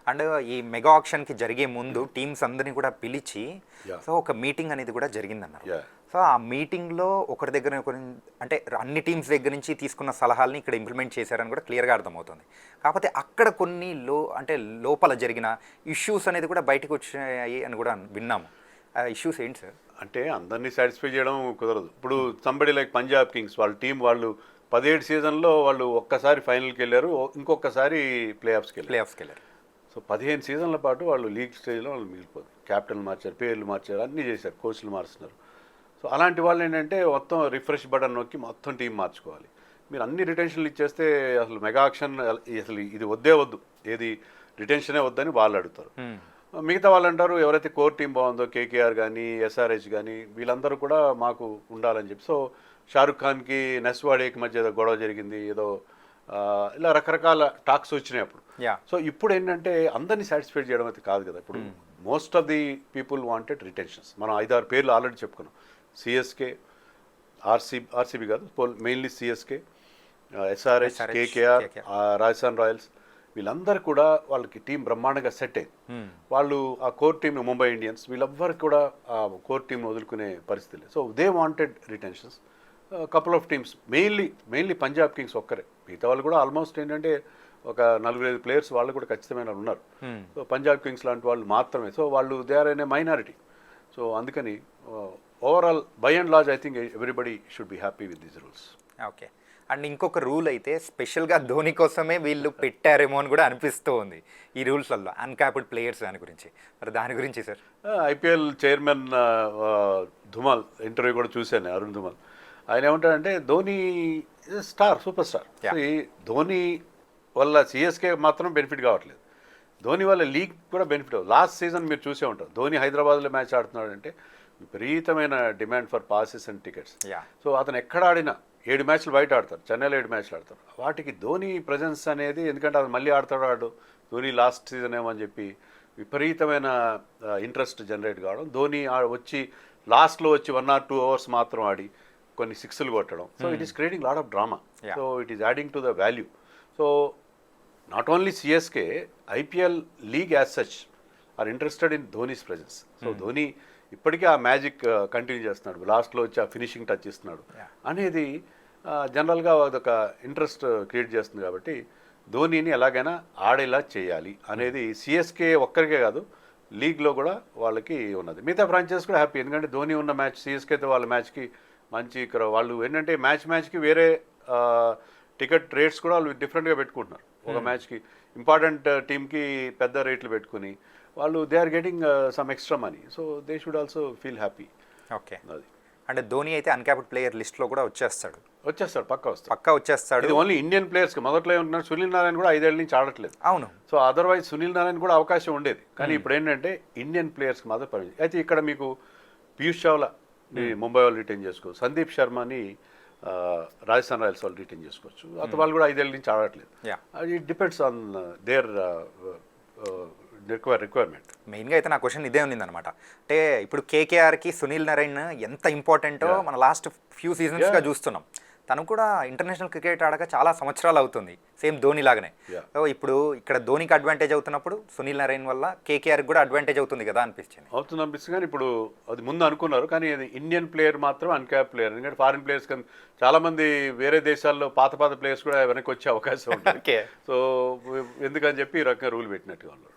And ఈ mega ఆక్షన్కి జరిగే ముందు టీమ్స్ అందరినీ కూడా పిలిచి సో ఒక మీటింగ్ అనేది కూడా జరిగిందన్నారు. సో ఆ మీటింగ్లో ఒకరి దగ్గర అంటే అన్ని టీమ్స్ దగ్గర నుంచి తీసుకున్న సలహాలని ఇక్కడ ఇంప్లిమెంట్ చేశారని కూడా క్లియర్గా అర్థమవుతుంది. కాకపోతే అక్కడ కొన్ని అంటే లోపల జరిగిన ఇష్యూస్ అనేది కూడా బయటకు వచ్చాయి అని కూడా విన్నాము. ఆ ఇష్యూస్ ఏంటి సార్? అంటే అందరినీ సాటిస్ఫై చేయడం కుదరదు. ఇప్పుడు సంబడి లైక్ పంజాబ్ కింగ్స్ వాళ్ళ టీం వాళ్ళు 17 సీజన్లో వాళ్ళు ఒక్కసారి ఫైనల్కి వెళ్ళారు, ఇంకొకసారి ప్లే ఆఫ్స్కి వెళ్ళారు. సో 15 సీజన్ల పాటు వాళ్ళు లీగ్ స్టేజ్లో వాళ్ళు మిగిలిపోదు. క్యాప్టెన్లు మార్చారు, పేర్లు మార్చారు, అన్నీ చేశారు, కోచ్లు మారుస్తున్నారు. సో అలాంటి వాళ్ళు ఏంటంటే మొత్తం రిఫ్రెష్ బటన్ నొక్కి మొత్తం టీం మార్చుకోవాలి. మీరు అన్ని రిటెన్షన్లు ఇచ్చేస్తే అసలు మెగా ఆక్షన్ అసలు ఇది వద్దే వద్దు, ఏది రిటెన్షనే వద్దని వాళ్ళు అడుగుతారు. మిగతా వాళ్ళు అంటారు ఎవరైతే కోర్ టీం బాగుందో కేకేఆర్ కానీ ఎస్ఆర్హెచ్ కానీ వీళ్ళందరూ కూడా మాకు ఉండాలని చెప్పి. సో షారుఖ్ ఖాన్కి నెస్వాడేకి మధ్య ఏదో గొడవ జరిగింది, ఏదో ఇలా రకరకాల టాక్స్ వచ్చినాయి అప్పుడు. సో ఇప్పుడు ఏంటంటే అందరినీ సాటిస్ఫై చేయడం అయితే కాదు కదా. ఇప్పుడు most of the people wanted retentions. మనం 5-6 పేర్లు ఆల్రెడీ చెప్పుకున్నాం. సిఎస్కే, ఆర్సీబీ కాదు, mainly CSK, SRH, KKR, Rajasthan Royals, వీళ్ళందరూ కూడా వాళ్ళకి టీం బ్రహ్మాండంగా సెట్ అయింది. వాళ్ళు ఆ కోర్ టీమ్, ముంబై ఇండియన్స్, వీళ్ళెవ్వరికి కూడా ఆ కోర్ టీంని వదులుకునే పరిస్థితి లేదు. So they wanted retentions. Couple of teams, mainly Punjab Kings ఒక్కరే. మిగతా వాళ్ళు కూడా ఆల్మోస్ట్ ఏంటంటే ఒక 4-5 ప్లేయర్స్ వాళ్ళు కూడా ఖచ్చితమైన ఉన్నారు. సో పంజాబ్ కింగ్స్ లాంటి వాళ్ళు మాత్రమే. సో వాళ్ళు they are in a minority. So అందుకని overall by and large I think everybody should be happy with these rules. Okay. And ఇంకొక రూల్ అయితే స్పెషల్గా ధోని కోసమే వీళ్ళు పెట్టారేమో అని కూడా అనిపిస్తూ ఉంది ఈ రూల్స్లలో, అన్క్యాప్డ్ ప్లేయర్స్ దాని గురించి. మరి దాని గురించి sir? IPL chairman Dhumal interview కూడా చూశాను, అరుణ్ ధుమాల్. ఆయన ఏమంటాడంటే Dhoni star, super star. Dhoni వల్ల సిఎస్కే మాత్రం బెనిఫిట్ కావట్లేదు, ధోని వల్ల లీగ్ కూడా బెనిఫిట్ అవ్వదు. లాస్ట్ సీజన్ మీరు చూసే ఉంటారు, ధోని హైదరాబాద్లో మ్యాచ్ ఆడుతున్నాడంటే విపరీతమైన demand for passes and tickets. So అతను ఎక్కడ ఆడినా 7 మ్యాచ్లు బయట ఆడతారు, చెన్నైలో 7 మ్యాచ్లు ఆడతారు. వాటికి ధోని ప్రజెన్స్ అనేది, ఎందుకంటే అది మళ్ళీ ఆడతాడు ధోని లాస్ట్ సీజన్ ఏమో అని చెప్పి విపరీతమైన ఇంట్రెస్ట్ జనరేట్ కావడం. ధోని వచ్చి లాస్ట్లో వచ్చి 1 or 2 hours మాత్రం ఆడి కొన్ని 6లు కొట్టడం. So it is creating lot of drama. So it is adding to the value. So not only CSK, IPL league as such are interested in Dhoni's presence. So Dhoni ఇప్పటికీ ఆ మ్యాజిక్ కంటిన్యూ చేస్తున్నాడు, లాస్ట్లో వచ్చి ఆ ఫినిషింగ్ టచ్ ఇస్తున్నాడు అనేది జనరల్గా అదొక ఇంట్రెస్ట్ క్రియేట్ చేస్తుంది. కాబట్టి ధోనీని ఎలాగైనా ఆడేలా చేయాలి అనేది సిఎస్కే ఒక్కరికే కాదు, లీగ్లో కూడా వాళ్ళకి ఉన్నది. మిగతా ఫ్రాంచైజ్ కూడా హ్యాపీ, ఎందుకంటే ధోని ఉన్న మ్యాచ్ సిఎస్కేతో వాళ్ళ మ్యాచ్కి మంచి వాళ్ళు ఏంటంటే మ్యాచ్కి వేరే టికెట్ రేట్స్ కూడా వాళ్ళు డిఫరెంట్గా పెట్టుకుంటున్నారు. ఒక మ్యాచ్కి ఇంపార్టెంట్ టీమ్కి పెద్ద రేట్లు పెట్టుకుని వాళ్ళు they are getting some extra money. So they should also feel happy. Okay. అది అంటే ధోని అయితే అన్క్యాప్డ్ ప్లేయర్ లిస్ట్లో కూడా వచ్చేస్తాడు, పక్కా వచ్చేస్తాడు. ఇది ఓన్లీ ఇండియన్ ప్లేయర్స్కి. మొదట్లో ఏమంటున్నారు, సునీల్ నారాయణ కూడా 5 ఏళ్ల నుంచి ఆడట్లేదు. అవును. సో అదర్వైజ్ సునీల్ నారాయణ కూడా అవకాశం ఉండేది, కానీ ఇప్పుడు ఏంటంటే ఇండియన్ ప్లేయర్స్కి మాత్రం పరిమితి. అయితే ఇక్కడ మీకు పీయూష్ చావ్లా ముంబై వాళ్ళు రిటైన్ చేసుకోవచ్చు, సందీప్ శర్మని రాజస్థాన్ రాయల్స్ వాళ్ళు రిటైన్ చేసుకోవచ్చు. అతను వాళ్ళు కూడా 5 ఏళ్ల నుంచి ఆడట్లేదు. It depends on their requirement. మెయిన్గా అయితే నా క్వశ్చన్ ఇదే ఉందన్నమాట. అంటే ఇప్పుడు కేకేఆర్కి సునీల్ నారాయణ్ ఎంత ఇంపార్టెంటో మన లాస్ట్ ఫ్యూ సీజన్స్గా చూస్తున్నాం. తను కూడా ఇంటర్నేషనల్ క్రికెట్ ఆడక చాలా సంవత్సరాలు అవుతుంది, సేమ్ ధోని లాగానే. సో ఇప్పుడు ఇక్కడ ధోనికి అడ్వాంటేజ్ అవుతున్నప్పుడు సునీల్ నారాయణ్ వల్ల కేకేఆర్కి కూడా అడ్వాంటేజ్ అవుతుంది కదా అనిపిస్తుంది. కానీ ఇప్పుడు అది ముందు అనుకున్నారు, కానీ అది ఇండియన్ ప్లేయర్ మాత్రం అన్క్యాప్ ప్లేయర్. ఎందుకంటే ఫారిన్ ప్లేయర్స్ కానీ చాలామంది వేరే దేశాల్లో పాత ప్లేయర్స్ కూడా వెనక్కి వచ్చే అవకాశం ఉంటుంది. సో ఎందుకని చెప్పి ఈ రకంగా రూల్ పెట్టినట్టుగా ఉన్నారు.